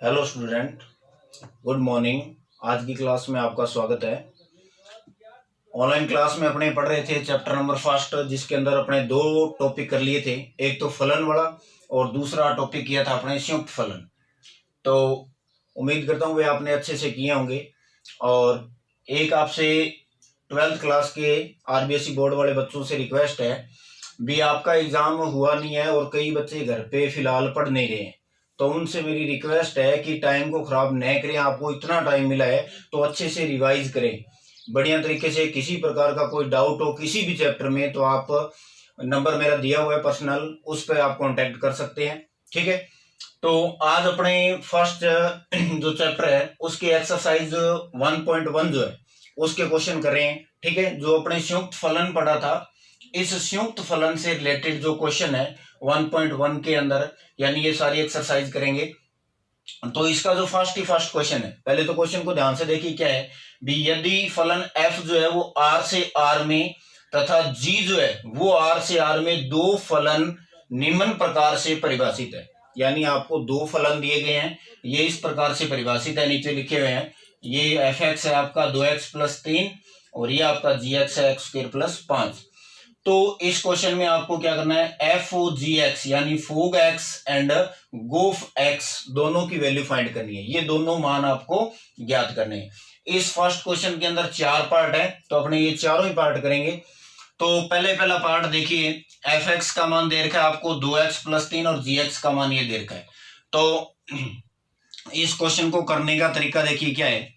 Hello student, good morning. आज की class में आपका स्वागत है। ऑनलाइन क्लास में अपने पढ़ रहे थे चैप्टर नंबर फर्स्ट, जिसके अंदर अपने दो टॉपिक कर लिए थे। एक तो फलन वाला और दूसरा टॉपिक किया था अपने संयुक्त फलन। तो उम्मीद करता हूँ वे आपने अच्छे से किए होंगे। और एक आपसे 12th क्लास के आरबीएसई बोर्ड वाले बच्चों से रिक्वेस्ट है भी, आपका एग्जाम हुआ नहीं है और कई बच्चे घर पे फिलहाल पढ़ नहीं रहे हैं, तो उनसे मेरी रिक्वेस्ट है कि टाइम को खराब न करें। आपको इतना टाइम मिला है तो अच्छे से रिवाइज करें बढ़िया तरीके से। किसी प्रकार का कोई डाउट हो किसी भी चैप्टर में तो आप नंबर मेरा दिया हुआ है पर्सनल, उस पर आप कांटेक्ट कर सकते हैं। ठीक है, तो आज अपने फर्स्ट जो चैप्टर है उसके एक्सरसाइज 1.1 जो है उसके क्वेश्चन कर रहे हैं। ठीक है, जो अपने संयुक्त फलन पढ़ा था, इस संयुक्त फलन से रिलेटेड जो क्वेश्चन है 1.1 के अंदर, यानी ये सारी एक्सरसाइज करेंगे। तो इसका जो फर्स्ट क्वेश्चन है, पहले तो क्वेश्चन को ध्यान से देखिए क्या है भी। यदि फलन f जो है वो r से r में तथा g जो है वो r से r में दो फलन निम्न प्रकार से परिभाषित है, यानी आपको दो फलन दिए गए हैं, ये इस प्रकार से परिभाषित है, नीचे लिखे हुए हैं। ये fx है आपका 2x + 3 और ये आपका gx है x² + 5। तो इस क्वेश्चन में आपको क्या करना है, एफ ओ जी एक्स यानी फोग एक्स एंड गोफ एक्स दोनों की वैल्यू फाइंड करनी है। ये दोनों मान आपको ज्ञात करने हैं। इस फर्स्ट क्वेश्चन के अंदर 4 पार्ट है, तो अपने ये चारों ही पार्ट करेंगे। तो पहला पार्ट देखिए, एफ एक्स का मान दे रखा है आपको 2x + 3 और जी एक्स का मान ये दे रखा है। तो इस क्वेश्चन को करने का तरीका देखिए क्या है।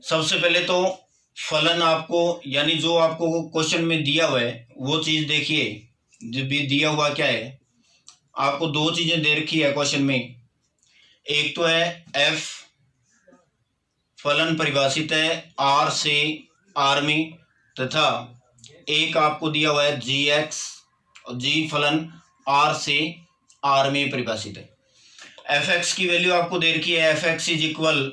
सबसे पहले तो फलन आपको, यानी जो आपको क्वेश्चन में दिया हुआ है वो चीज देखिए। जो भी दिया हुआ क्या है, आपको दो चीजें दे रखी है क्वेश्चन में। एक तो है एफ, फलन परिभाषित है आर से आर में, तथा एक आपको दिया हुआ है जी एक्स, और जी फलन आर से आर में परिभाषित है। एफ एक्स की वैल्यू आपको दे रखी है, F x is equal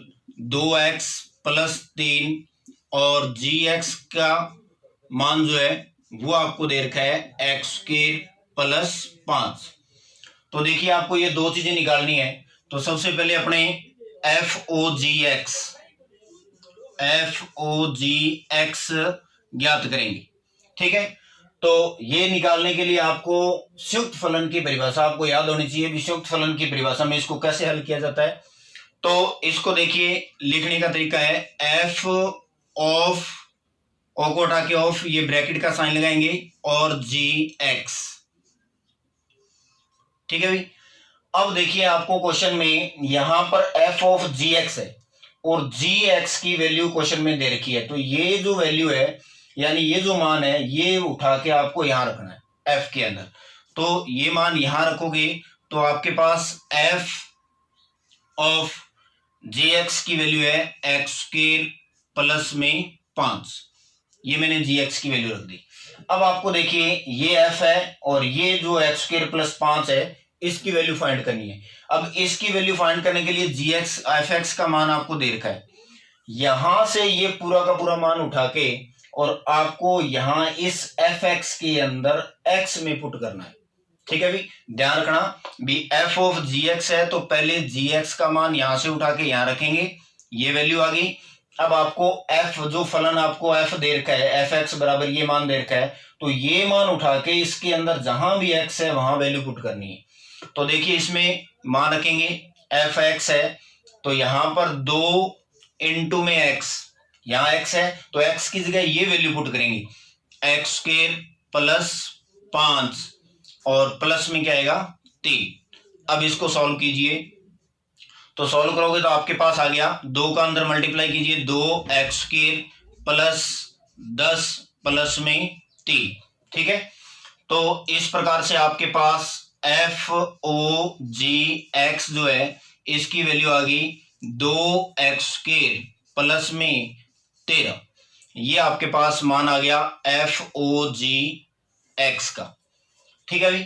2x + 3 और जी एक्स का मान जो है वो आपको दे रखा है x² + 5। तो देखिए आपको ये दो चीजें निकालनी है। तो सबसे पहले अपने एफ ओ जी एक्स ज्ञात करेंगे। ठीक है, तो ये निकालने के लिए आपको संयुक्त फलन की परिभाषा आपको याद होनी चाहिए भी। संयुक्त फलन की परिभाषा में इसको कैसे हल किया जाता है, तो इसको देखिए लिखने का तरीका है, एफ ऑफ, ओ को हटा के ऑफ, ये ब्रैकेट का साइन लगाएंगे, और जी एक्स। ठीक है भाई। अब देखिए आपको क्वेश्चन में यहां पर एफ ऑफ जी एक्स है और जी एक्स की वैल्यू क्वेश्चन में दे रखी है। तो ये जो वैल्यू है, यानी ये जो मान है, ये उठा के आपको यहां रखना है एफ के अंदर। तो ये मान यहां रखोगे तो आपके पास एफ ऑफ जी एक्स की वैल्यू है x² + 5। ये मैंने जी एक्स की वैल्यू रख दी। अब आपको देखिए ये f है और ये जो x² + 5 है, इसकी वैल्यू फाइंड करनी है। अब इसकी वैल्यू फाइंड करने के लिए जी एक्स एफ एक्स का मान आपको दे रखा है, यहां से ये पूरा का पूरा मान उठा के और आपको यहां इस एफ एक्स के अंदर x में पुट करना है। ठीक है भी, ध्यान रखना भी एफ ऑफ जी एक्स है तो पहले जी एक्स का मान यहां से उठा के यहां रखेंगे, ये वैल्यू आ गई। अब आपको एफ, जो फलन आपको एफ दे रखा है, एफ एक्स बराबर ये मान दे रखा है, तो ये मान उठा के इसके अंदर जहां भी एक्स है वहां वैल्यू पुट करनी है। तो देखिए इसमें मान रखेंगे, एफ एक्स है तो यहां पर 2 × में एक्स, यहां एक्स है तो एक्स की जगह ये वैल्यू पुट करेंगे, x² + 5 और प्लस में क्या आएगा 3। अब इसको सॉल्व कीजिए, तो सॉल्व करोगे तो आपके पास आ गया 2 का अंदर मल्टीप्लाई कीजिए, 2x² + 10 प्लस में 3। ठीक है, तो इस प्रकार से आपके पास एफ ओ जी एक्स जो है इसकी वैल्यू आ गई 2x² + में 13। ये आपके पास मान आ गया एफ ओ जी एक्स का। ठीक है भाई,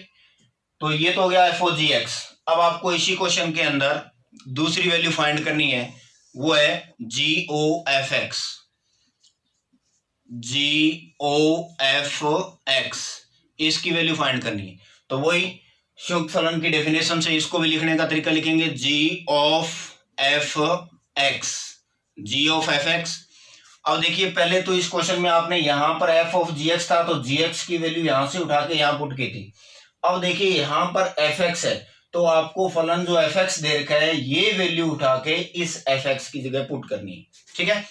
तो ये तो हो गया एफ ओ जी एक्स। अब आपको इसी क्वेश्चन के अंदर दूसरी वैल्यू फाइंड करनी है, वो है जी ओ एफ एक्स। जी ओ एफ एक्स, इसकी वैल्यू फाइंड करनी है। तो वही संयुक्त फलन की डेफिनेशन से इसको भी लिखने का तरीका लिखेंगे G of F X, G of F X. अब देखिए पहले तो इस क्वेश्चन में आपने यहां पर एफ ऑफ जी एक्स था तो जी एक्स की वैल्यू यहां से उठा के यहां पुट की थी। अब देखिए यहां पर एफ एक्स है तो आपको फलन जो एफ एक्स दे रखा है ये वैल्यू उठा के इस एफ एक्स की जगह पुट करनी है, ठीक है।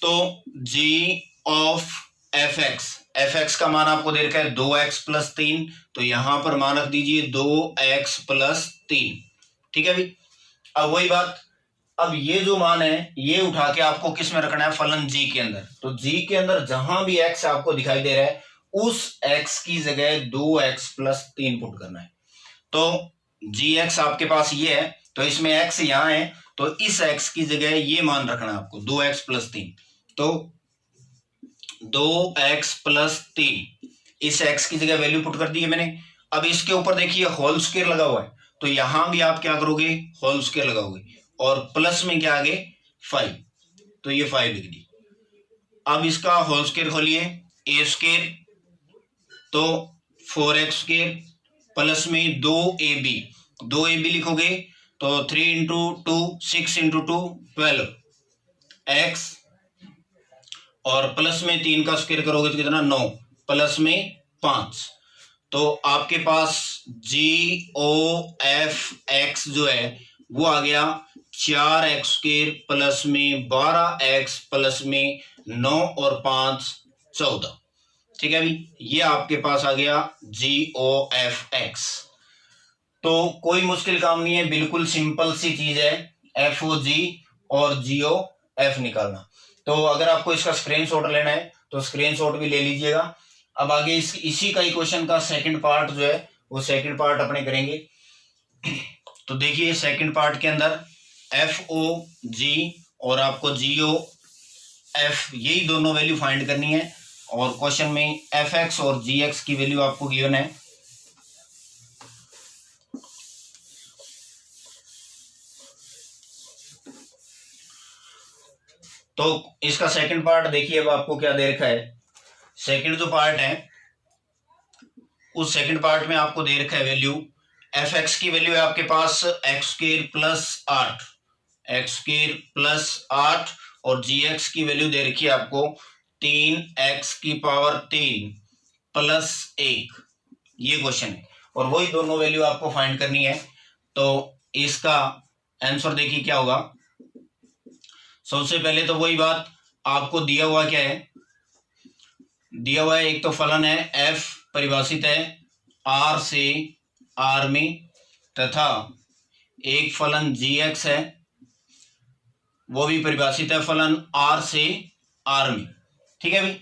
तो जी ऑफ एफ एक्स का मान आपको दे रखा है 2x+3, तो यहां पर मान रख दीजिए 2x+3, ठीक है भाई। अब वही बात, अब ये जो मान है ये उठा के आपको किस में रखना है, फलन g के अंदर। तो g के अंदर जहां भी x आपको दिखाई दे रहा है उस x की जगह 2x+3 पुट करना है। तो gx आपके पास ये है तो इसमें x यहां है तो इस x की जगह ये मान रखना है आपको 2x+3। तो 2x+3 इस x की जगह वैल्यू पुट कर दी है मैंने। अब इसके ऊपर देखिए होल स्क्वायर लगा हुआ है तो यहां भी आप क्या करोगे, होल स्क्वायर लगाओगे और प्लस में क्या आगे 5, तो ये 5 लिख दी। अब इसका होल स्क्वायर खोलिए, ए स्क्वायर तो 4x² प्लस में 2ab लिखोगे तो 3 × 2 6 × 2 12 x और प्लस में 3 का स्क्वायर करोगे तो कितना 9 प्लस में 5। तो आपके पास GOF जो है वो आ गया 4x² प्लस में 12x प्लस में 9 और 5 14, ठीक है भाई। ये आपके पास आ गया GOF। तो कोई मुश्किल काम नहीं है, बिल्कुल सिंपल सी चीज है FOG और GOF निकालना। तो अगर आपको इसका स्क्रीनशॉट लेना है तो स्क्रीनशॉट भी ले लीजिएगा। अब आगे इसी का क्वेश्चन का सेकंड पार्ट जो है वो सेकंड पार्ट अपने करेंगे। तो देखिए सेकंड पार्ट के अंदर FOG और आपको GOF यही दोनों वैल्यू फाइंड करनी है और क्वेश्चन में FX और GX की वैल्यू आपको गिवन है। तो इसका सेकंड पार्ट देखिए अब आपको क्या दे रखा है। सेकंड जो पार्ट है उस सेकंड पार्ट में आपको दे रखा है वैल्यू, fx की वैल्यू है आपके पास x² + 8 और gx की वैल्यू दे रखी है आपको 3x³ + 1। ये क्वेश्चन है और वही दोनों वैल्यू आपको फाइंड करनी है। तो इसका आंसर देखिए क्या होगा। सबसे पहले तो वही बात, आपको दिया हुआ क्या है, दिया हुआ है एक तो फलन है f परिभाषित है r से r में, तथा एक फलन gx है वो भी परिभाषित है फलन r से r में, ठीक है भाई।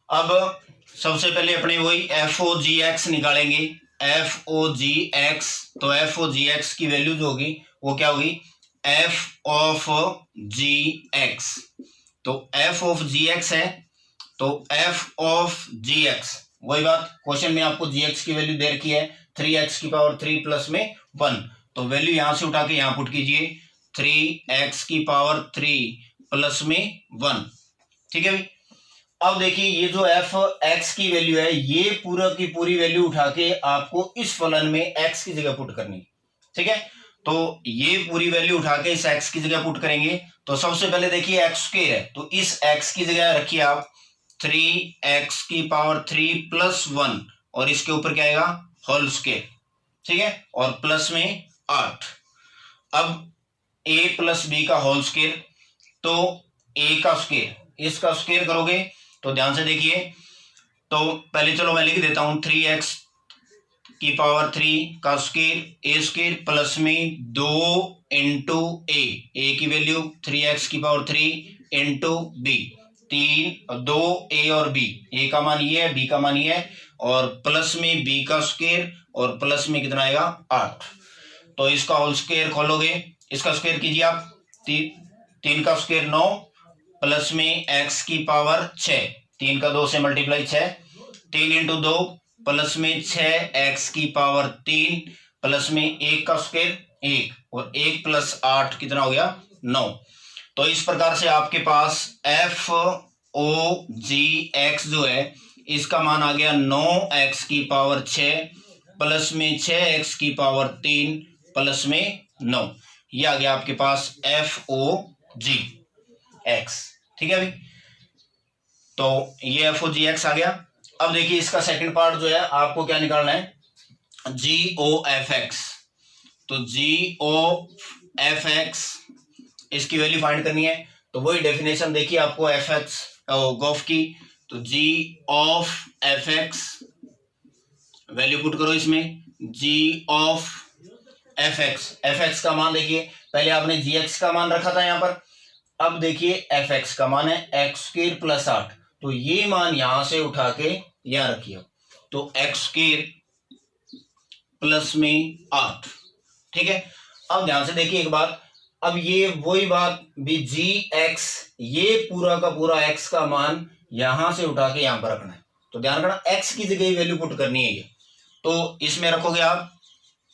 अब सबसे पहले अपने वही FOGX निकालेंगे। FOGX तो FOGX की वैल्यू जो होगी वो क्या होगी, f of gx। तो f of gx है तो f of gx वही बात, क्वेश्चन में आपको gx की वैल्यू दे रखी है 3x³ प्लस में 1, तो वैल्यू यहां से उठा के यहां पुट कीजिए 3x³ प्लस में 1, ठीक है भाई। अब देखिए ये जो fx की वैल्यू है ये पूरा की पूरी वैल्यू उठा के आपको इस फलन में x की जगह पुट करनी, ठीक है। तो ये पूरी वैल्यू उठा के इस x की जगह पुट करेंगे। तो सबसे पहले देखिए x² है तो इस x की जगह रखिए आप 3x³ प्लस 1 और इसके ऊपर क्या आएगा होल स्क्वायर, ठीक है, और प्लस में 8। अब a + b का होल स्क्वायर तो a का स्क्वायर, इसका स्क्वायर करोगे तो ध्यान से देखिए। तो पहले चलो मैं लिख देता हूं 3x³ का स्क्वायर a² प्लस में 2 × a की value 3x³ into b, 2a और b, a का मान ये है b का मान ये है और प्लस में b का स्क्वायर और प्लस में कितना आएगा 8। तो इसका होल स्क्वायर खोलोगे, इसका स्क्वायर कीजिए आप, 3 का स्क्वायर 9 प्लस में x⁻6, 3 का 2 से मल्टीप्लाई 6, 3 × 2 प्लस में 6x³ प्लस में 1 का स्क्वायर 1 और 1 + 8 कितना हो गया 9। तो इस प्रकार से आपके पास FOGX जो है इसका मान आ गया 9x⁻6 प्लस में 6 x की पावर 3 प्लस में 9। ये आ गया आपके पास FOG x। ठीक है भाई, तो ये FOG x आ गया। अब देखिए इसका सेकंड पार्ट जो है आपको क्या निकालना है, GOFX। तो GOFX इसकी वैल्यू फाइंड करनी है। तो वही डेफिनेशन देखिए आपको FX गोफ की। तो GOFX वैल्यू पुट करो इसमें, GOFX। FX का मान देखिए, पहले आपने GX का मान रखा था यहाँ पर, अब देखिए FX का मान है x² + 8। तो ये मान यहां से उठा के यहां रखिए, तो x² प्लस में 8। ठीक है, अब ध्यान से देखिए एक बात, अब ये वही बात भी GX, ये पूरा का पूरा x का मान यहां से उठा के यहां पर रखना है। तो ध्यान रखना x की जगह वैल्यू पुट करनी है ये। तो इसमें रखोगे आप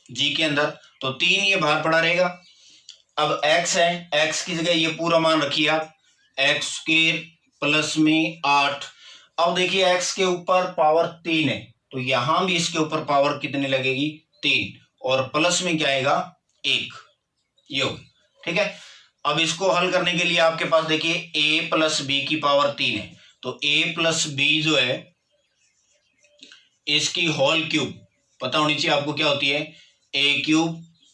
g के अंदर, तो 3 ये बाहर पड़ा रहेगा। अब x है, x की जगह ये पूरा मान रखिए आप, x² प्लस में 8। अब देखिए x के ऊपर पावर 3 है, तो यहां भी इसके ऊपर पावर कितनी लगेगी, 3, और प्लस में क्या आएगा, 1। ये हो गया। ठीक है, अब इसको हल करने के लिए आपके पास देखिए a + b की पावर 3 है, तो a + b जो है इसकी होल क्यूब पता होनी चाहिए आपको, क्या होती है, a³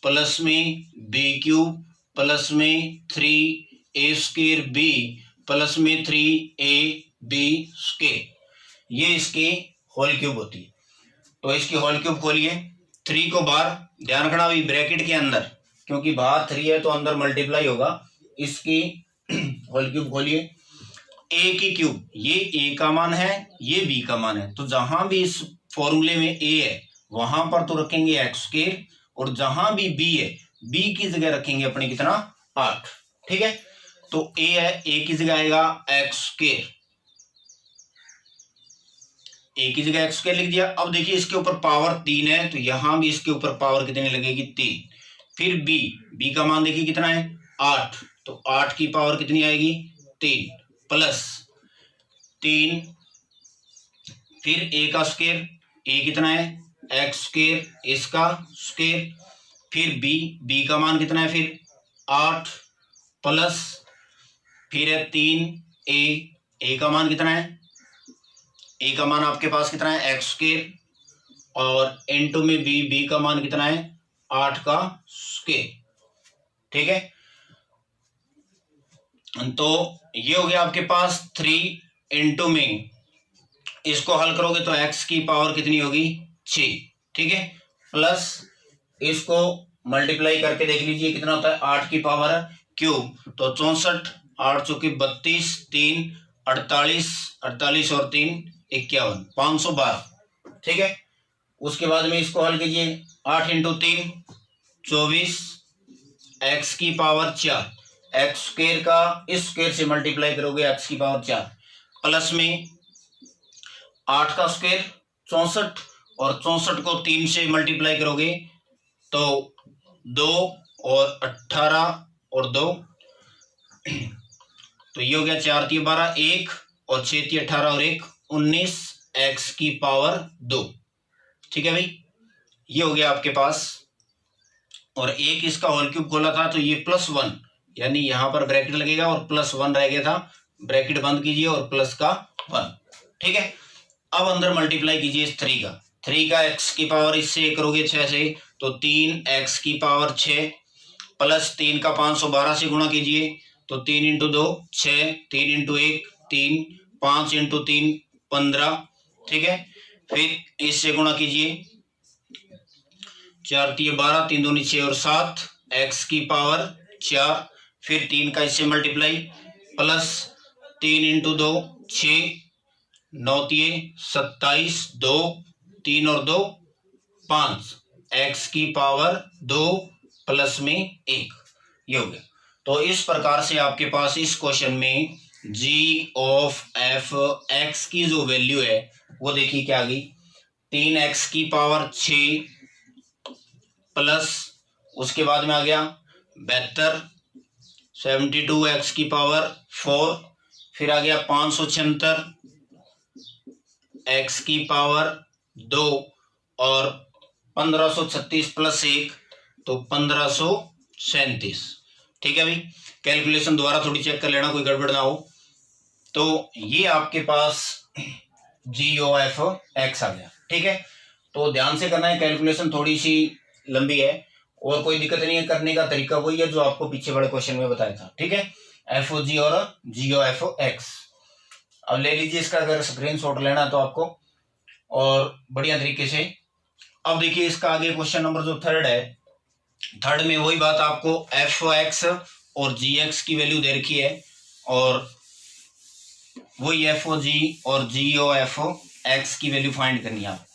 प्लस में b³ प्लस में 3a² b प्लस में 3ab², ये इसकी होल क्यूब होती है। तो इसकी होल क्यूब खोलिए, 3 को बाहर, ध्यान रखना अभी ब्रैकेट के अंदर, क्योंकि बाहर 3 है तो अंदर मल्टीप्लाई होगा। इसकी होल क्यूब खोलिए, a की क्यूब, ये a का मान है, ये b का मान है, तो जहां भी इस फॉर्मूले में a है वहां पर तो रखेंगे x², और जहां भी b है b की जगह रखेंगे अपने कितना, 8। ठीक है, तो a है, a की जगह आएगा x², a की जगह x² लिख दिया। अब देखिए इसके ऊपर पावर 3 है, तो यहां भी इसके ऊपर पावर कितनी लगेगी, 3। फिर b का मान देखिए कितना है, 8, तो 8 की पावर कितनी आएगी, 3 प्लस 3, फिर a का स्क्वायर, a कितना है, x², इसका स्क्वायर, फिर b का मान कितना है, फिर 8 प्लस, फिर है 3a का मान कितना है, a का मान आपके पास कितना है, x², और इनटू में b का मान कितना है, 8 का स्क्वायर। ठीक है, तो ये हो गया आपके पास 3 इनटू में, इसको हल करोगे तो x की पावर कितनी होगी, 6। ठीक है, प्लस इसको मल्टीप्लाई करके देख लीजिए कितना होता है, 8 की पावर क्यूब, तो 64, 8 चौके 32, 3 48, 48 और 3 51, 512। ठीक है, उसके बाद में इसको हल कीजिए, 8 इंटू 3 24, x की पावर 4, x² का इस स्क्वायर से मल्टीप्लाई करोगे x की पावर 4, प्लस में 8 का स्क्वायर 64, और 64 को 3 से मल्टीप्लाई करोगे तो 2 और 18 और 2, तो ये हो गया 4 × 12 1, और 6 × 18 और 1 19, x की पावर 2। ठीक है भाई, ये हो गया आपके पास। और एक इसका होल क्यूब खोला था, तो ये +1, यानी यहां पर ब्रैकेट लगेगा और +1 रह गया था, ब्रैकेट बंद कीजिए और प्लस का 1। ठीक है, अब अंदर मल्टीप्लाई कीजिए इस 3 का x की पावर इससे करोगे 6 से, तो 3x की पावर 6 प्लस 3 का 512 से गुणा कीजिए, तो 3 × 2 6, 3 × 1 3, 5 × 3 15। ठीक है, फिर इससे गुणा कीजिए, 4 × 3 12, 3 दूनी 6 और 7, x की पावर 4, फिर 3 का इससे मल्टीप्लाई, प्लस 3 × 2 6, 9 × 27, 2 3 और 2 5, x की पावर 2 प्लस में 1। ये हो गया। तो इस प्रकार से आपके पास इस क्वेश्चन में g(f(x) की जो वैल्यू है वो देखिए क्या आ गई, 3x की पावर 6 प्लस उसके बाद में आ गया 72, 72x की पावर 4, फिर आ गया 576 x की पावर 2 और 1536 प्लस 1 तो 1537। ठीक है भाई, कैलकुलेशन दोबारा थोड़ी चेक कर लेना, कोई गड़बड़ ना हो। तो ये आपके पास GOF(x) आ गया। ठीक है, तो ध्यान से करना है, कैलकुलेशन थोड़ी सी लंबी है और कोई दिक्कत नहीं है, करने का तरीका वही है जो आपको पीछे बड़े क्वेश्चन में बताया था। ठीक है, FOG और GOF(x). अब ले लीजिए इसका अगर स्क्रीनशॉट लेना तो आपको, और बढ़िया तरीके से। अब देखिए इसका आगे क्वेश्चन नंबर जो थर्ड है, थर्ड में वही बात, आपको FOX और GX की वैल्यू दे रखी है और वही FOG और GOF(x) की वैल्यू फाइंड करनी है आप।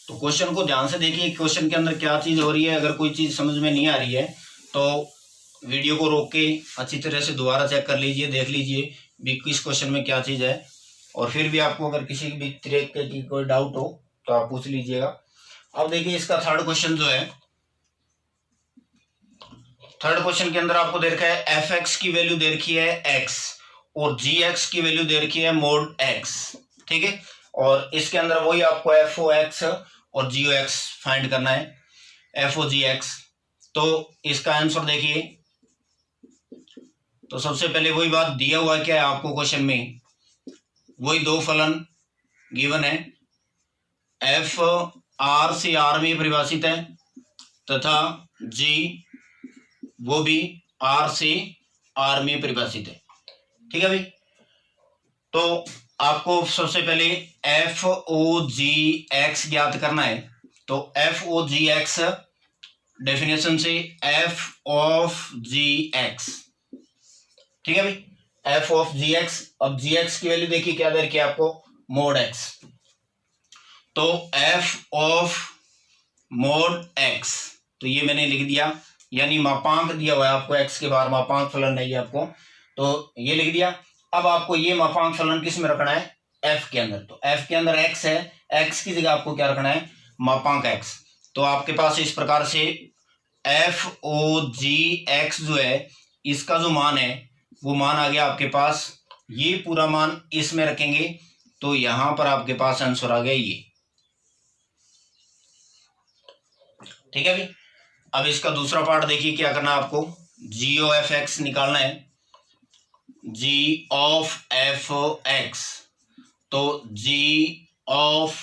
तो क्वेश्चन को ध्यान से देखिए, क्वेश्चन के अंदर क्या चीज हो रही है। अगर कोई चीज समझ में नहीं आ रही है तो वीडियो को रोक के अच्छी तरह से दोबारा चेक कर लीजिए, देख लीजिए भी किस क्वेश्चन में क्या चीज है, और फिर भी आपको अगर किसी भी तरीके की कोई डाउट हो तो आप पूछ लीजिएगा। अब देखिए इसका थर्ड क्वेश्चन जो है, थर्ड क्वेश्चन के अंदर आपको दे रखा है FX की वैल्यू दे रखी है x और GX की वैल्यू दे रखी है mod x। ठीक है, और इसके अंदर वही आपको FOX और GOX फाइंड करना है, FOGX। तो इसका आंसर देखिए, तो सबसे पहले वही बात, दिया हुआ क्या है आपको क्वेश्चन में, वही दो फलन गिवन है, F R से R में परिभाषित है तथा G वो भी R से R में परिभाषित है। ठीक है भाई, तो आपको सबसे पहले FOGX ज्ञात करना है। तो FOGX डेफिनेशन से F of GX। ठीक है भाई, F of GX। अब GX की वैल्यू देखिए क्या दे रखी है आपको, mod x। तो F of mod x, तो ये मैंने लिख दिया, यानी मापांक दिया हुआ है आपको, x के बाहर मापांक फलन नहीं है आपको, तो ये लिख दिया। अब आपको ये मापांक फलन किस में रखना है, f के अंदर। तो f के अंदर x है, x की जगह आपको क्या रखना है, मापांक x। तो आपके पास इस प्रकार से FOGX जो है, इसका जो मान है वो मान आ गया आपके पास, ये पूरा मान इसमें रखेंगे तो यहां पर आपके पास आंसर आ गया ये। ठीक है भाई, अब इसका दूसरा पार्ट देखिए, क्या करना है आपको, GOF(x) निकालना है, GOF(x), तो GOF(x).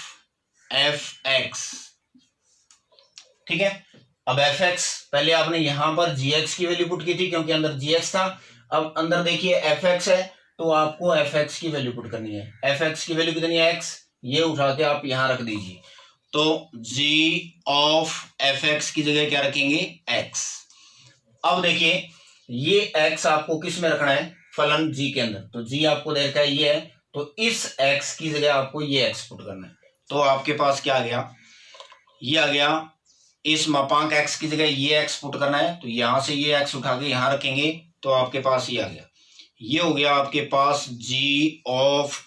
ठीक है, अब fx, पहले आपने यहां पर gx की वैल्यू पुट की थी क्योंकि अंदर gx था। अब अंदर देखिए fx है तो आपको fx की वैल्यू पुट करनी है। fx की वैल्यू कितनी है, x, ये उठा के आप यहां रख दीजिए। तो GOF(fx) की जगह क्या रखेंगे, x। अब देखिए ये x आपको किस में रखना है, फलन g के अंदर। तो g आपको दे रखा है ये है, तो इस x की जगह आपको ये x पुट करना है। तो आपके पास क्या आ गया, ये आ गया, इस मापांक x की जगह ये x पुट करना है, तो यहां से ये x उठा के यहां रखेंगे तो आपके पास ये आ गया, ये हो गया आपके पास GOF(fx).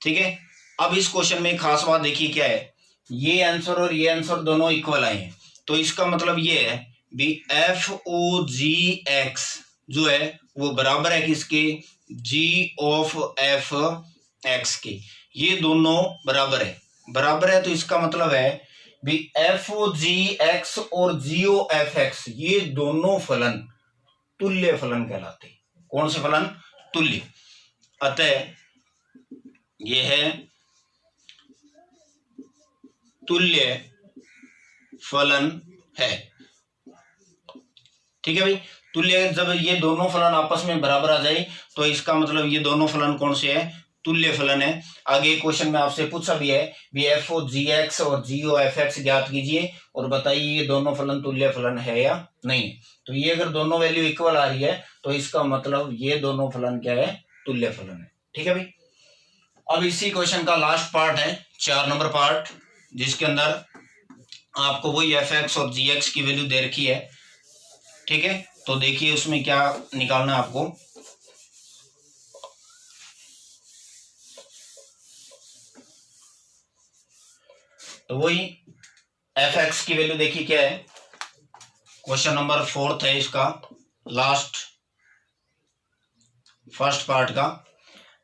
ठीक है, अब इस क्वेश्चन में खास बात देखिए क्या है, ये आंसर और ये आंसर दोनों इक्वल आए हैं, तो इसका मतलब ये है भी FOGX जो है वो बराबर है किसके, GOF(fx) के। ये दोनों बराबर है, तो इसका मतलब है भी FOGX और GOF(x) ये दोनों फलन तुल्य फलन कहलाते हैं। कौन से फलन, तुल्य। अतः ये है तुल्य फलन है। ठीक है भाई, तुल्य, जब ये दोनों फलन आपस में बराबर आ जाए तो इसका मतलब ये दोनों फलन कौन से है, तुल्य फलन है। आगे क्वेश्चन में आपसे पूछा भी है भी FOGX और GOF(x) ज्ञात कीजिए और बताइए ये दोनों फलन तुल्य फलन है या नहीं। तो ये अगर दोनों वैल्यू इक्वल आ रही है तो इसका मतलब ये दोनों फलन क्या है, तुल्य फलन है। ठीक है भाई, अब इसी क्वेश्चन का लास्ट पार्ट है, 4 नंबर पार्ट, जिसके अंदर आपको वही FX और GX की वैल्यू दे रखी है। ठीक है, तो देखिए उसमें क्या निकालना है आपको। तो वही FX की वैल्यू देखिए क्या है, क्वेश्चन नंबर 4 है इसका लास्ट। फर्स्ट पार्ट का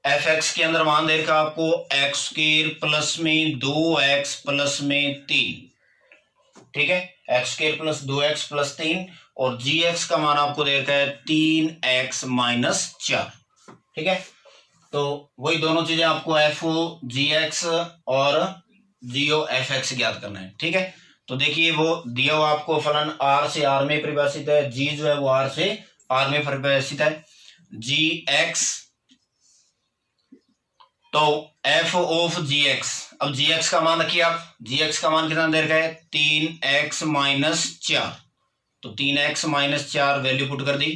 एफ एक्स के अंदर मान दे रखा आपको एक्स स्क्वायर प्लस में 2x प्लस में 3, ठीक है, x square plus 2x plus 3, और जी एक्स का मान आपको दे रखा है 3x माइनस 4, ठीक है। तो वही दोनों चीजें आपको एफ ओ जी एक्स और जी ओ एफ एक्स ज्ञात करना है, ठीक है। तो देखिए वो दिया हुआ आपको फलन आर से आर में परिभाषित है, जी जो है वो आर से आर में परिभाषित है, जी एक्स, तो एफ ऑफ जी एक्स, अब जी एक्स का मान रखिए आप, जी एक्स का मान कितना दे रखा है 3x माइनस 4, तो 3x माइनस 4 वैल्यू पुट कर दी।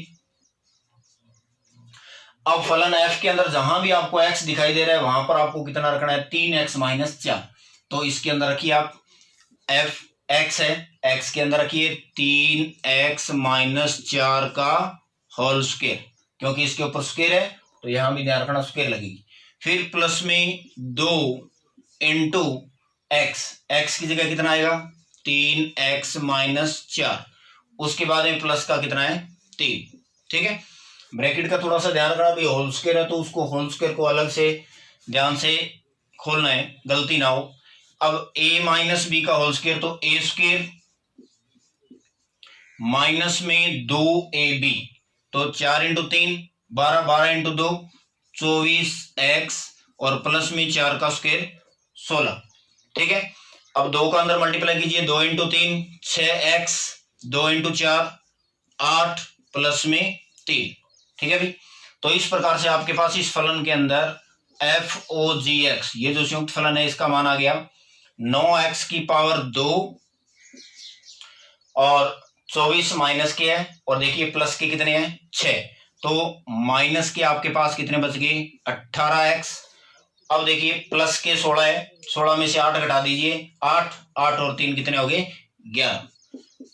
अब फलन f के अंदर जहां भी आपको x दिखाई दे रहा है वहां पर आपको कितना रखना है 3x माइनस 4, तो इसके अंदर रखिए आप f x है, x के अंदर रखिए 3x माइनस 4 का होल स्क्वायर, क्योंकि इसके ऊपर स्क्वायर है तो यहां भी ध्यान रखना स्क्वायर लगेगी, फिर प्लस में 2 इंटू एक्स, एक्स की जगह कितना आएगा 3x माइनस 4, उसके बाद में प्लस का कितना है 3, ठीक है। ब्रैकेट का थोड़ा सा ध्यान रखना, भी होल स्क्वायर है तो उसको होल स्क्वायर को अलग से ध्यान से खोलना है, गलती ना हो। अब a माइनस बी का होल स्क्वायर, तो a स्क्वायर माइनस में 2ab, तो 4 इंटू 3 12, 12 इंटू 2 24x, और प्लस में 4 का स्क्वायर 16, ठीक है। अब 2 का अंदर मल्टीप्लाई कीजिए, 2 इंटू 3 6x, 2 इंटू 4 8, प्लस में 3, ठीक है भाई। तो इस प्रकार से आपके पास इस फलन के अंदर एफ ओ जी एक्स, ये जो संयुक्त फलन है इसका मान आ गया 9x की पावर 2 और 24 माइनस के है, और देखिए प्लस के कितने हैं 6, तो माइनस के आपके पास कितने बच गए 18x। अब देखिए प्लस के 16 है, 16 में से 8 घटा दीजिए 8, 8 और 3 कितने हो गए 11,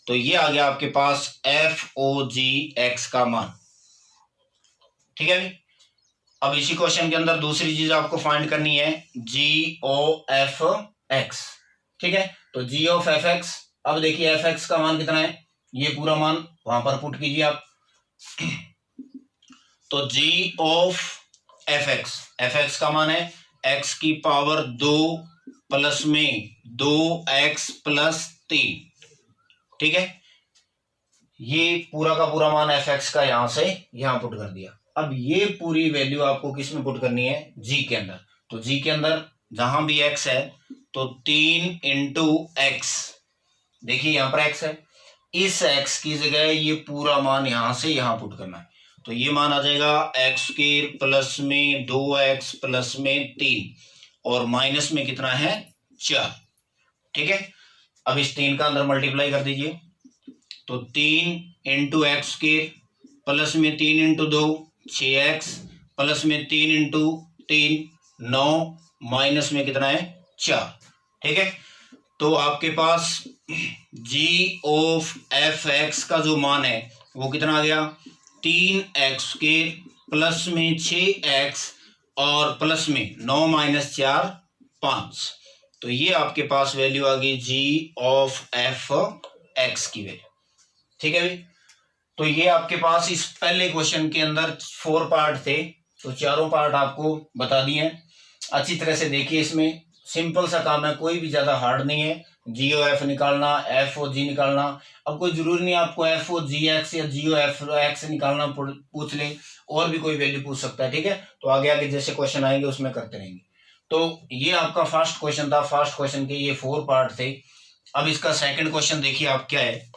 तो ये आ गया आपके पास एफ ओ जी एक्स का मान, ठीक है भाई। अब इसी क्वेश्चन के अंदर दूसरी चीज आपको फाइंड करनी है जी ओ एफ एक्स, ठीक है। तो जी ऑफ एफ एक्स, अब देखिए एफ एक्स का मान कितना है, ये पूरा मान वहां पर पुट कीजिए आप, तो जी ऑफ एफ एक्स का मान है एक्स की पावर 2 प्लस में 2x प्लस 3, ठीक है। ये पूरा का पूरा मान एफ एक्स का यहां से यहां पुट कर दिया। अब ये पूरी वैल्यू आपको किस में पुट करनी है जी के अंदर, तो जी के अंदर जहां भी x है तो 3 इंटू एक्स, देखिए यहां पर x है, इस x की जगह ये पूरा मान यहां से यहां पुट करना है, तो ये मान आ जाएगा एक्स स्क्वायर प्लस में 2x प्लस में 3, और माइनस में कितना है 4, ठीक है। अब इस 3 का अंदर मल्टीप्लाई कर दीजिए, तो 3 इंटू एक्स स्क्वायर प्लस में 3 इंटू 2 6x, प्लस में 3 इंटू 3 9, माइनस में कितना है 4, ठीक है। तो आपके पास जी ऑफ एफ एक्स का जो मान है वो कितना आ गया 3x के प्लस में 6x और प्लस में 9 माइनस 4 5, तो ये आपके पास वैल्यू आ गई जी ऑफ एफ एक्स की वैल्यू, ठीक है भाई। तो ये आपके पास इस पहले क्वेश्चन के अंदर 4 पार्ट थे, तो चारों पार्ट आपको बता दिए हैं, अच्छी तरह से देखिए, इसमें सिंपल सा काम है, कोई भी ज्यादा हार्ड नहीं है, जी ओ एफ निकालना, एफ ओ जी निकालना। अब कोई जरूरी नहीं आपको एफ ओ जी एक्स या जी ओ एफ एक्स निकालना पूछ ले, और भी कोई वैल्यू पूछ सकता है, ठीक है। तो आगे आगे जैसे क्वेश्चन आएंगे उसमें करते रहेंगे। तो ये आपका फर्स्ट क्वेश्चन था, फर्स्ट क्वेश्चन के ये 4 पार्ट थे। अब इसका सेकंड क्वेश्चन देखिए आप क्या है,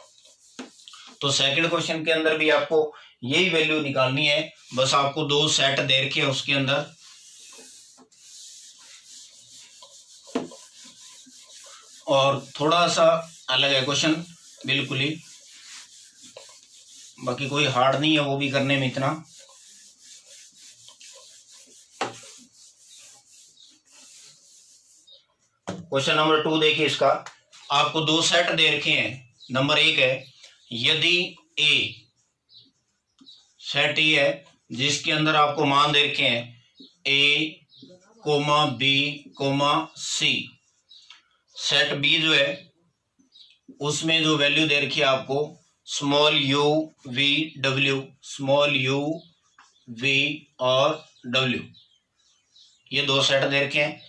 तो सेकंड क्वेश्चन के अंदर भी आपको यही वैल्यू निकालनी है, बस आपको 2 सेट दे रखे हैं उसके अंदर, और थोड़ा सा अलग है क्वेश्चन बिल्कुल ही, बाकी कोई हार्ड नहीं है वो भी करने में इतना। क्वेश्चन नंबर 2 देखिए, इसका आपको 2 सेट दे रखे हैं। नंबर 1 है यदि ए, सेट ए है जिसके अंदर आपको मान दे रखे हैं A comma B comma C, set B जो है उसमें जो वैल्यू दे रखी है आपको small U V W, small U V और डब्ल्यू, ये दो सेट दे रखे हैं।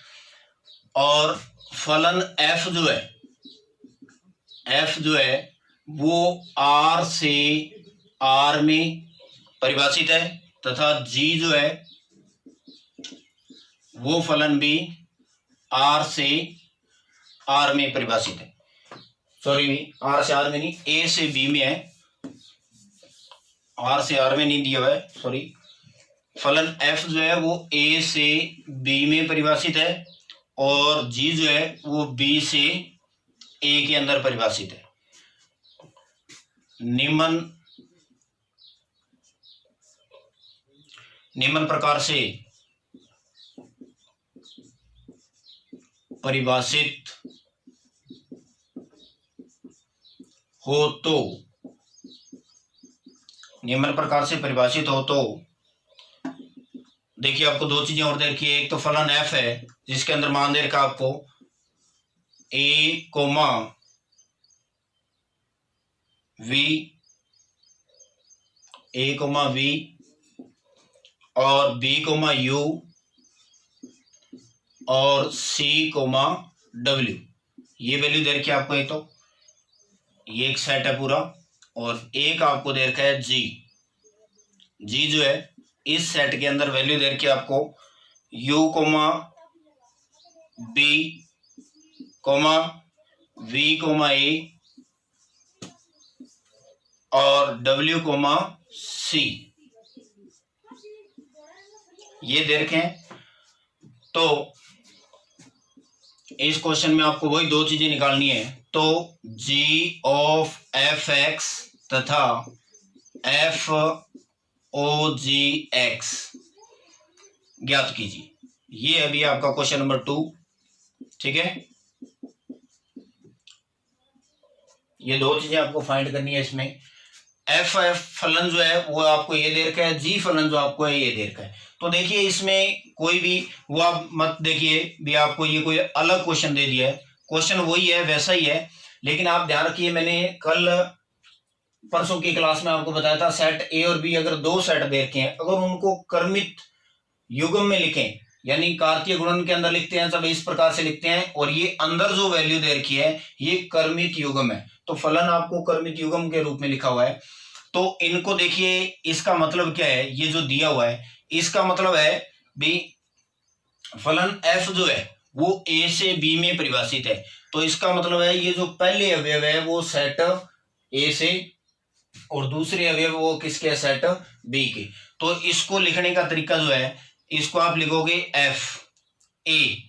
और फलन एफ जो है वो आर से आर में परिभाषित है, तथा जी जो है वो फलन भी आर से आर में परिभाषित है। सॉरी, आर से आर में नहीं, ए से बी में है, आर से आर में नहीं दिया हुआ है, सॉरी। फलन एफ जो है वो ए से बी में परिभाषित है, और जी जो है वो बी से ए के अंदर परिभाषित है। निम्न प्रकार से परिभाषित हो तो, निम्न प्रकार से परिभाषित हो तो देखिए आपको दो चीजें और दे रखी है। एक तो फलन एफ है जिसके अंदर मान दे रखा आपको ए कोमा वी और बी कोमा यू और सी कोमा डब्ल्यू, ये वैल्यू दे रखी है आपको। एक तो ये एक सेट है पूरा, और एक आपको दे रखा है जी जो है इस सेट के अंदर वैल्यू दे रखी है आपको u comma B comma V comma A और w कोमा सी, ये दे रखे हैं। तो इस क्वेश्चन में आपको वही दो चीजें निकालनी है। तो g ऑफ एफ एक्स तथा एफ ओ जी एक्स ज्ञात कीजिए। ये अभी आपका क्वेश्चन नंबर 2, ठीक है। ये दो चीजें आपको फाइंड करनी है इसमें। एफ फलन जो है वो आपको ये दे रखा है, जी फलन जो आपको है ये दे रखा है। तो देखिए इसमें कोई भी वो आप मत देखिए भी आपको ये कोई अलग क्वेश्चन दे दिया है, क्वेश्चन वही है वैसा ही है। लेकिन आप ध्यान रखिए, मैंने कल परसों की क्लास में आपको बताया था सेट ए और बी अगर दो सेट दे रखे हैं, अगर उनको क्रमित युग्म में लिखें, यानी कार्तीय गुणन के अंदर लिखते हैं सब इस प्रकार से लिखते हैं, और ये अंदर जो वैल्यू दे रखी है ये क्रमित युग्म है, तो फलन आपको क्रमित युग्म के रूप में लिखा हुआ है। तो इनको देखिए, इसका मतलब क्या है, ये जो दिया हुआ है इसका मतलब है भी फलन एफ जो है वो ए से बी में परिभाषित है। तो इसका मतलब है ये जो पहले अवयव है वो सेट ए से, और दूसरे अवयव वो किसके, सेट बी के। तो इसको लिखने का तरीका जो है, इसको आप लिखोगे एफ ए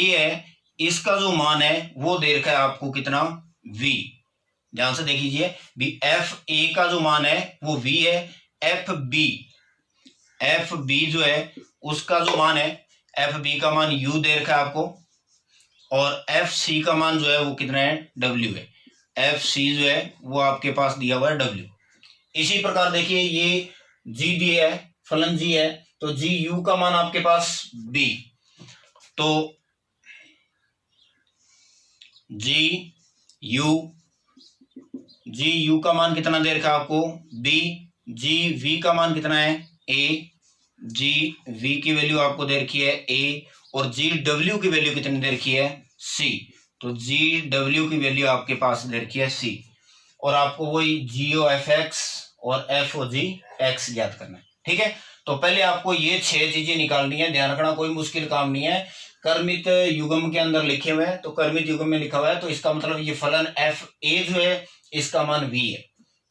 है, इसका जो मान है वो दे रखा है आपको कितना, v। ध्यान से देख लीजिए भी एफ ए का जो मान है वो v है। एफ बी जो है उसका जो मान है, एफ बी का मान u दे रखा है आपको, और एफ सी का मान जो है वो कितना है, w है। एफ सी जो है वो आपके पास दिया हुआ है w। इसी प्रकार देखिए ये g दिया है, फलन g है, तो जी यू का मान आपके पास b, तो जी यू का मान कितना दे रखा है आपको b, जी वी का मान कितना है a, जी वी की वैल्यू आपको दे रखी है a, और जी डब्ल्यू की वैल्यू कितनी दे रखी है c, तो जी डब्ल्यू की वैल्यू आपके पास दे रखी है c, और आपको वही जी ओ एफ एक्स और एफ ओ जी एक्स ज्ञात करना है, ठीक है। तो पहले आपको ये 6 चीजें निकालनी है, ध्यान रखना कोई मुश्किल काम नहीं है। कर्मित युग्म के अंदर लिखे हुए हैं, तो कर्मित युग्म में लिखा हुआ है, तो इसका मतलब ये फलन एफ ए जो है इसका मान v है,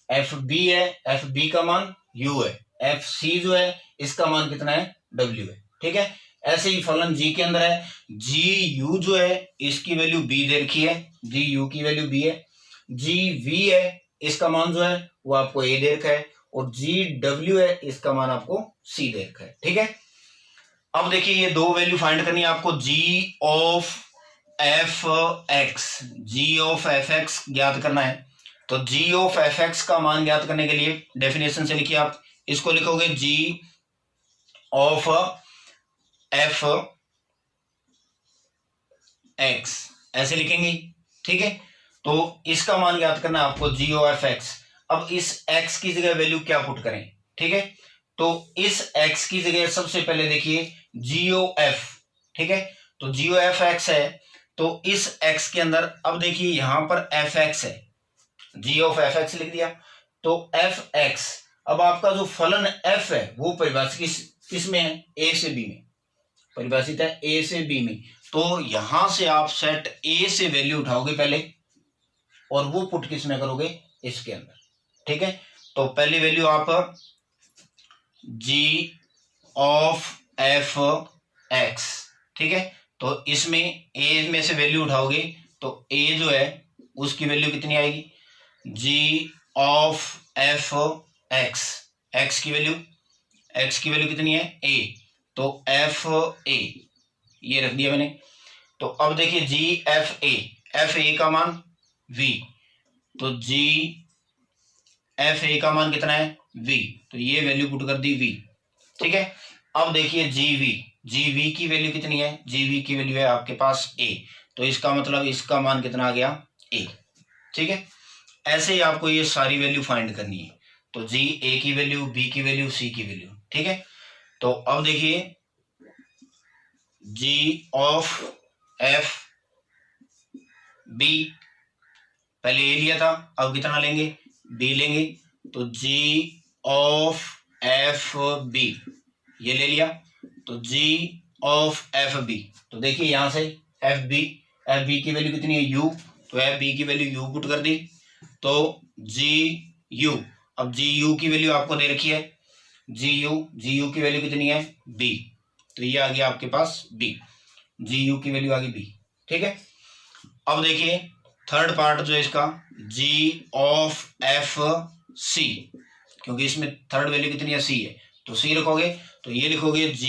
एफ बी है, एफ बी का मान u है, एफ सी जो है इसका मान कितना है w है, ठीक है। ऐसे ही फलन g के अंदर है, जी यू जो है इसकी वैल्यू b दे रखी है, जी यू की वैल्यू b है, जी वी है इसका मान जो है वो आपको a दे रखा है, और जी डब्ल्यू है इसका मान आपको c दे रखा है, ठीक है। अब देखिए ये दो वैल्यू फाइंड करनी है आपको, जी ऑफ एफ एक्स ज्ञात करना है। तो जी ऑफ एफ एक्स का मान ज्ञात करने के लिए डेफिनेशन से लिखिए आप, इसको लिखोगे जी ऑफ एफ एक्स, ऐसे लिखेंगे, ठीक है। तो इसका मान ज्ञात करना है आपको जी ऑफ एफ एक्स। अब इस x की जगह वैल्यू क्या पुट करें, ठीक है। तो इस x की जगह सबसे पहले देखिए GOF, ठीक है, तो GOF x है, तो इस x के अंदर अब देखिए यहां पर fx है, g ऑफ fx लिख दिया, तो fx, अब आपका जो फलन f है वो परिभाषित किस में है, a से b में, परिभाषित है a से b में, तो यहां से आप सेट a से वैल्यू उठाओगे पहले और वो पुट किस में करोगे, इसके अंदर, ठीक है। तो पहली वैल्यू आप g ऑफ f(x), ठीक है, तो इसमें a में से वैल्यू उठाओगे तो a जो है उसकी वैल्यू कितनी आएगी, g ऑफ f(x), x की वैल्यू कितनी है, a, तो fa ये रख दिया मैंने। तो अब देखिए fa का मान v, तो fa का मान कितना है, v, तो ये वैल्यू पुट कर दी v, ठीक है। अब देखिए gv की वैल्यू कितनी है, gv की वैल्यू है आपके पास a, तो इसका मतलब इसका मान कितना आ गया, a, ठीक है। ऐसे ही आपको ये सारी वैल्यू फाइंड करनी है, तो a की वैल्यू, b की वैल्यू, c की वैल्यू, ठीक है। तो अब देखिए g ऑफ f b, पहले a लिया था, अब कितना लेंगे, b लेंगे, तो g ऑफ f b ये ले लिया, तो g ऑफ f b, तो देखिए यहां से f b की वैल्यू कितनी है, u, तो f b की वैल्यू u पुट कर दी, तो gu, अब gu की वैल्यू आपको दे रखी है, gu की वैल्यू कितनी है, b, तो ये आ गया आपके पास b, gu की वैल्यू आ गई b, ठीक है। अब देखिए थर्ड पार्ट जो है इसका, g ऑफ f c, क्योंकि इसमें थर्ड वैल्यू कितनी है, c है, तो c लिखोगे, तो ये लिखोगे g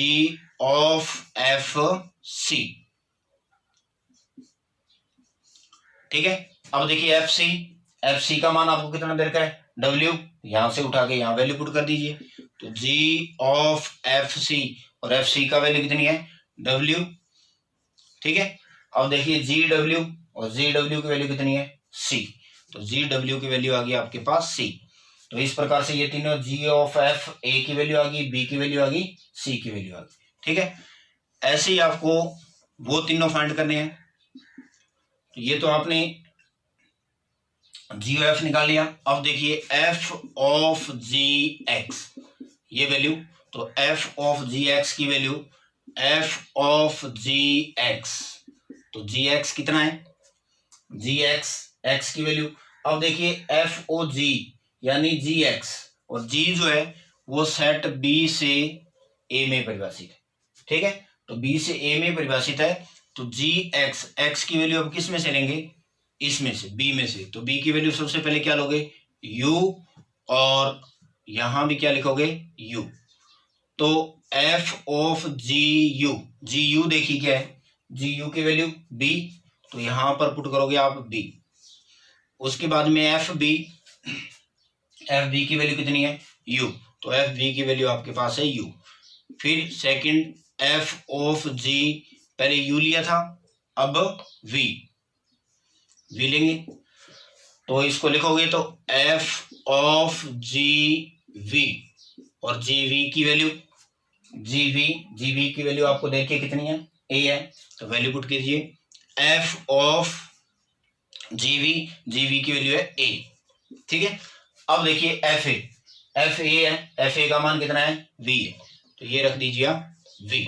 ऑफ f c, ठीक है। अब देखिए एफ सी का मान आपको कितना दे रखा है, W, यहां से उठा के यहां वैल्यू पुट कर दीजिए, तो G ऑफ एफ सी, और एफ सी का वैल्यू कितनी है, W, ठीक है। अब देखिए GW, और GW की वैल्यू कितनी है, C, तो GW की वैल्यू आ गई आपके पास C। तो इस प्रकार से ये तीनों G ऑफ F, A की वैल्यू आ गई, B की वैल्यू आ गई, C की वैल्यू आ गई, ठीक है। ऐसे ही आपको वो तीनों फाइंड करने हैं, तो ये तो आपने जी एफ निकाल लिया। अब देखिए एफ ऑफ जी एक्स, ये वैल्यू, तो एफ ऑफ जी एक्स की value f of g x, तो जी एक्स कितना है, जी एक्स, एक्स की वैल्यू, अब देखिए एफ ओ जी यानी जी एक्स, और जी जो है वो सेट बी से ए में परिभाषित है, ठीक है, तो बी से ए में परिभाषित है, तो जी एक्स, एक्स की वैल्यू अब किस में से लेंगे, इसमें से, बी में से, तो बी की वैल्यू सबसे पहले क्या लोगे, u, और यहां भी क्या लिखोगे, u, तो f ऑफ जी यू देखिए क्या है, जी यू की वैल्यू b, तो यहां पर पुट करोगे आप b, उसके बाद में एफ बी की वैल्यू कितनी है, u, तो एफ बी की वैल्यू आपके पास है u, फिर सेकंड एफ ऑफ जी, पहले u लिया था, अब v लेंगे, तो इसको लिखोगे तो एफ ऑफ जी वी, और जी वी की वैल्यू, जी वी की वैल्यू आपको देखिए कितनी है, ए है, तो वैल्यू पुट कीजिए, एफ ऑफ जी वी की वैल्यू है ए, ठीक है। अब देखिए एफ ए है, एफ ए का मान कितना है, वी है, तो ये रख दीजिए वी,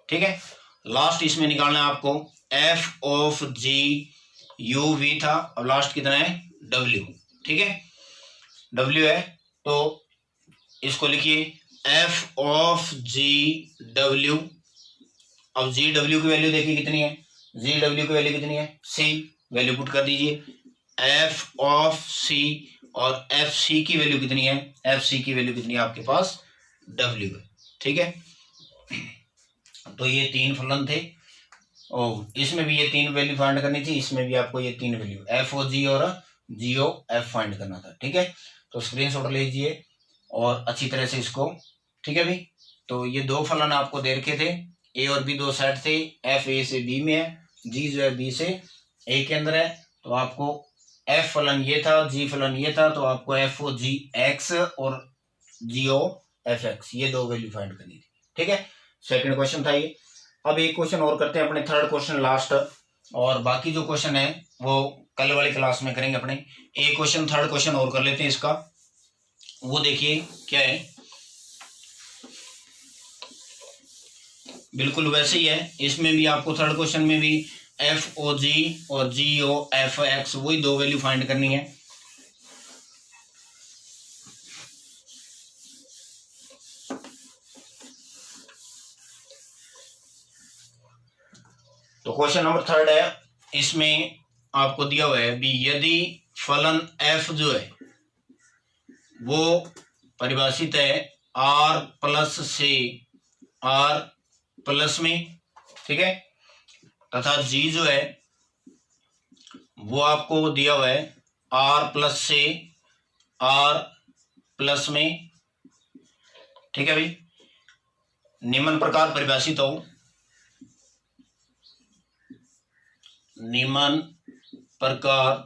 ठीक है। लास्ट इसमें निकालना है आपको f of g u v था, अब लास्ट कितना है, डब्ल्यू, ठीक है, डब्ल्यू है, तो इसको लिखिए एफ ऑफ जी डब्ल्यू, अब जी डब्ल्यू की वैल्यू देखिए कितनी है, जी डब्ल्यू की वैल्यू कितनी है, सी, वैल्यू पुट कर दीजिए, एफ ऑफ सी, और एफ सी की वैल्यू कितनी है, एफ सी की वैल्यू कितनी है आपके पास, डब्ल्यू है, ठीक है। तो ये तीन फलन थे, और इसमें भी ये तीन वैल्यू फाइंड करनी थी, इसमें भी आपको ये तीन वैल्यू एफ ओ जी और जी ओ एफ फाइंड करना था, ठीक है। तो स्क्रीनशॉट लीजिए और अच्छी तरह से इसको, ठीक है भाई। तो ये दो फलन आपको दे रखे थे, ए और बी दो सेट थे, एफ ए से बी में है, जी जो है बी से ए के अंदर है, तो आपको एफ फलन ये था, जी फलन ये था, तो आपको एफ ओ जी एक्स और जी ओ एफ एक्स, ये दो वैल्यू फाइंड करनी थी। ठीक है, सेकंड क्वेश्चन था ये। अब एक क्वेश्चन और करते हैं अपने, थर्ड क्वेश्चन लास्ट, और बाकी जो क्वेश्चन है वो कल वाली क्लास में करेंगे अपने। एक क्वेश्चन थर्ड क्वेश्चन और कर लेते हैं इसका, वो देखिए क्या है, बिल्कुल वैसे ही है। इसमें भी आपको थर्ड क्वेश्चन में भी एफ ओ जी और जी ओ एफ एक्स, वही दो वैल्यू फाइंड करनी है। तो क्वेश्चन नंबर थर्ड है, इसमें आपको दिया हुआ है भी यदि फलन एफ जो है वो परिभाषित है आर प्लस से आर प्लस में, ठीक है, तथा जी जो है वो आपको दिया हुआ है आर प्लस से आर प्लस में, ठीक है भाई, निम्न प्रकार परिभाषित हो, निम्न प्रकार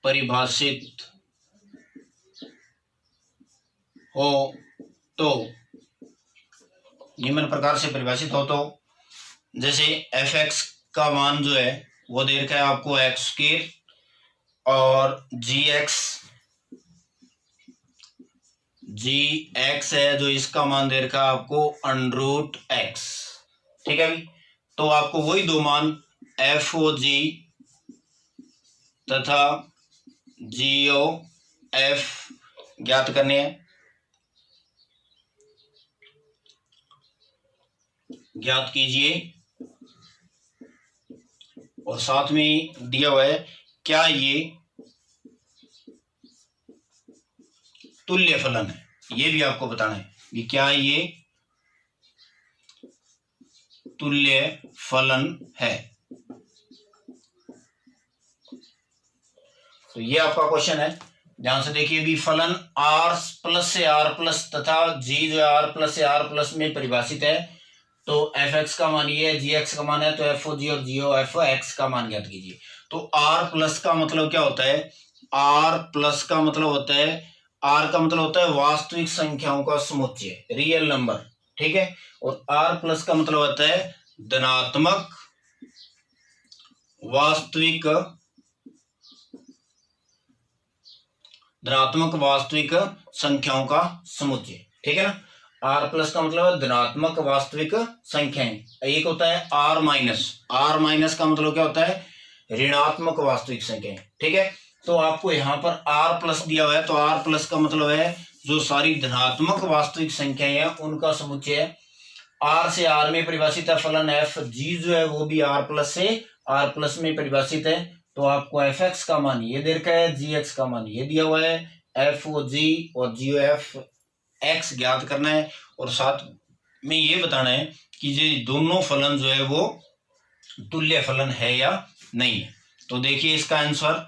परिभाषित हो तो, निम्न प्रकार से परिभाषित हो तो, जैसे एफ एक्स का मान जो है वो दे रखा है आपको एक्स स्क्वायर, और जी एक्स है जो इसका मान दे रखा है आपको अंडर रूट एक्स, ठीक है भाई। तो आपको वही दो मान एफ ओ जी तथा जी ओ एफ ज्ञात करने हैं, ज्ञात कीजिए। और साथ में दिया हुआ है क्या ये तुल्य फलन है, ये भी आपको बताना है कि क्या ये तुल्य फलन है। तो ये आपका क्वेश्चन है, ध्यान से देखिए भी फलन आर प्लस से आर प्लस तथा जी जो है आर प्लस से आर प्लस में परिभाषित है, तो एफ एक्स का मान ये है, जी एक्स का मान है, तो एफ ओ जी और जी ओ एफ एक्स का मान ज्ञात कीजिए। तो आर प्लस का मतलब क्या होता है, आर प्लस का मतलब होता है, आर का मतलब होता है वास्तविक संख्याओं का समुच्चय, रियल नंबर, ठीक है, और आर प्लस का मतलब होता है धनात्मक वास्तविक संख्याओं का समुच्चय, ठीक है ना। आर प्लस का मतलब है धनात्मक वास्तविक संख्याएं, एक होता है आर माइनस का मतलब क्या होता है ऋणात्मक वास्तविक संख्याएं, ठीक है। तो आपको यहाँ पर आर प्लस दिया हुआ है, तो आर प्लस का मतलब है जो सारी धनात्मक वास्तविक संख्याएं हैं उनका समुच्चय है। आर से आर में परिभाषित है फलन एफ जी जो है वो भी आर प्लस से आर प्लस में परिभाषित है, तो आपको एफ एक्स का मान ये दे रखा है, जी एक्स का मान ये दिया हुआ है, एफ ओ जी और जी ओ एफ एक्स ज्ञात करना है, और साथ में ये बताना है कि ये दोनों फलन जो है वो तुल्य फलन है या नहीं है। तो देखिए इसका आंसर,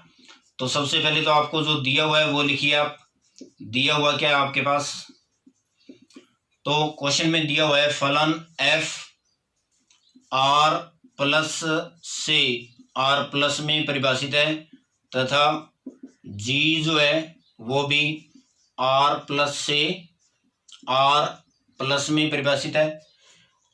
तो सबसे पहले तो आपको जो दिया हुआ है वो लिखिए आप, दिया हुआ क्या है आपके पास, तो क्वेश्चन में दिया हुआ है फलन एफ आर प्लस से आर प्लस में परिभाषित है तथा जी जो है वो भी आर प्लस से आर प्लस में परिभाषित है,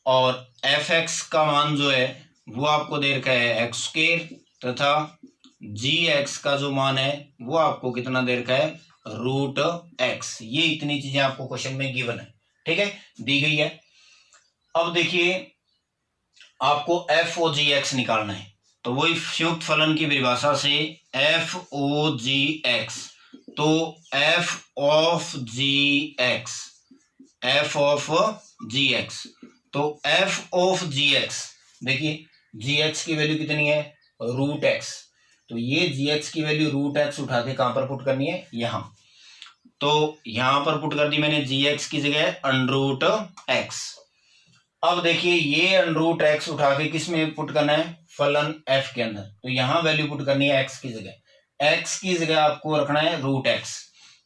और एफ एक्स का मान जो है वो आपको दे रखा है एक्स स्क्वायर तथा जी एक्स का जो मान है वो आपको कितना दे रखा है रूट एक्स। ये इतनी चीजें आपको क्वेश्चन में गिवन है, ठीक है, दी गई है। अब देखिए आपको एफ ओ जी एक्स निकालना है, तो वही संयुक्त फलन की परिभाषा से एफ ओ जी एक्स, तो f of g x, f of g x, तो एफ ऑफ जी एक्स, देखिए जी एक्स की वैल्यू कितनी है रूट एक्स, तो ये जी एक्स की वैल्यू रूट एक्स उठा के कहां पर पुट करनी है यहां, तो यहां पर पुट कर दी मैंने जी एक्स की जगह अंडर रूट एक्स। अब देखिए ये अंडर रूट एक्स उठा के किस में पुट करना है फलन एफ के अंदर, तो यहां वैल्यू पुट करनी है एक्स की जगह, एक्स की जगह आपको रखना है रूट एक्स,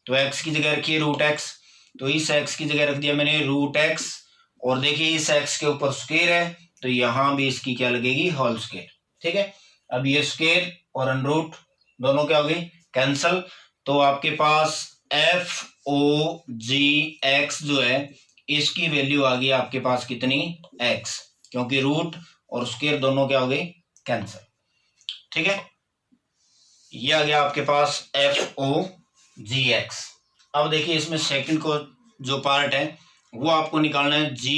तो एक्स की जगह रखिए रूट एक्स, तो इस एक्स की जगह रख दिया मैंने रूट एक्स, और देखिए इस एक्स के ऊपर स्क्वायर है तो यहां भी इसकी क्या लगेगी होल स्क्वायर, ठीक है। अब ये स्क्वायर और अंडर रूट दोनों क्या हो गई कैंसल, तो आपके पास FOGX जो है इसकी वैल्यू आ गई आपके पास कितनी, x, क्योंकि रूट और स्क्वायर दोनों क्या हो गए, कैंसिल। ठीक है, ये आ गया आपके पास FOGX। अब देखिए इसमें सेकंड को जो पार्ट है वो आपको निकालना है G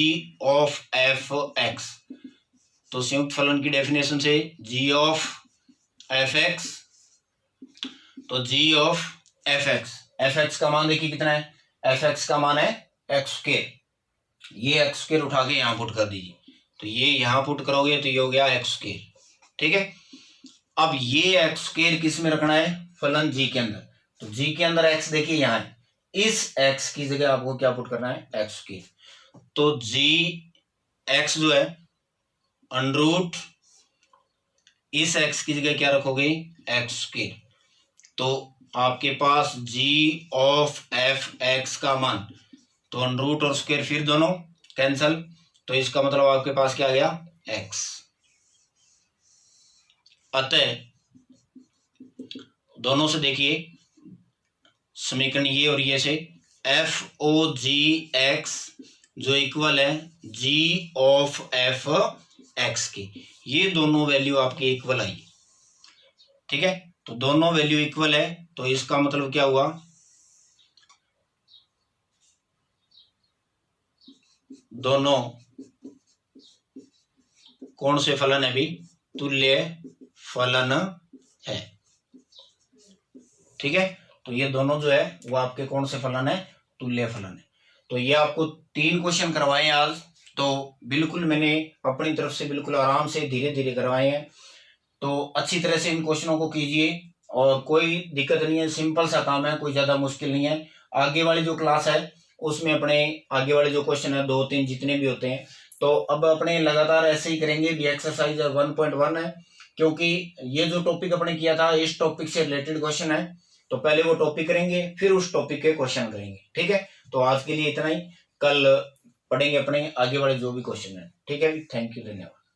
ऑफ FX। तो संयुक्त फलन की डेफिनेशन से G ऑफ FX, तो G ऑफ FX का मान देखिए कितना है, FX का मान है x स्क्वायर, ये x स्क्वायर उठा के यहाँ पुट कर दीजिए, तो ये यहाँ पुट करोगे तो ये हो गया x स्क्वायर। ठीक है, अब ये x स्क्वायर किस में रखना है, फलन G के अंदर, तो G के अंदर x देखिए यहाँ है, इस x की जगह आपको क्या पुट करना है, x स्क्वायर। तो G x जो है अंडररूट इस x की जगह क्या रखोगे, x स्क्वायर, तो आपके पास G ऑफ FX का मान, तो अंडररूट और स्क्वायर फिर दोनों कैंसल, तो इसका मतलब आपके पास क्या आ गया, x। अतः दोनों से देखिए समीकरण ये और ये से FOGX जो इक्वल है G ऑफ FX की, ये दोनों वैल्यू आपकी इक्वल आई। ठीक है, तो दोनों वैल्यू इक्वल है, तो इसका मतलब क्या हुआ, दोनों कौन से फलन है भी, तुल्य फलन है। ठीक है, तो ये दोनों जो है वो आपके कौन से फलन है, तुल्य फलन है। तो ये आपको 3 क्वेश्चन करवाए आज, तो बिल्कुल मैंने अपनी तरफ से बिल्कुल आराम से धीरे धीरे करवाए हैं, तो अच्छी तरह से इन क्वेश्चनों को कीजिए और कोई दिक्कत नहीं है, सिंपल सा काम है, कोई ज्यादा मुश्किल नहीं है। आगे वाली जो क्लास है उसमें अपने आगे वाले जो क्वेश्चन है 2-3 जितने भी होते हैं, तो अब अपने लगातार ऐसे ही करेंगे। भी एक्सरसाइज 1.1 है, क्योंकि ये जो टॉपिक अपने किया था इस टॉपिक से रिलेटेड क्वेश्चन है, तो पहले वो टॉपिक करेंगे फिर उस टॉपिक के क्वेश्चन करेंगे। ठीक है, तो आज के लिए इतना ही, कल पढ़ेंगे अपने आगे वाले जो भी क्वेश्चन है। ठीक है, थैंक यू, धन्यवाद।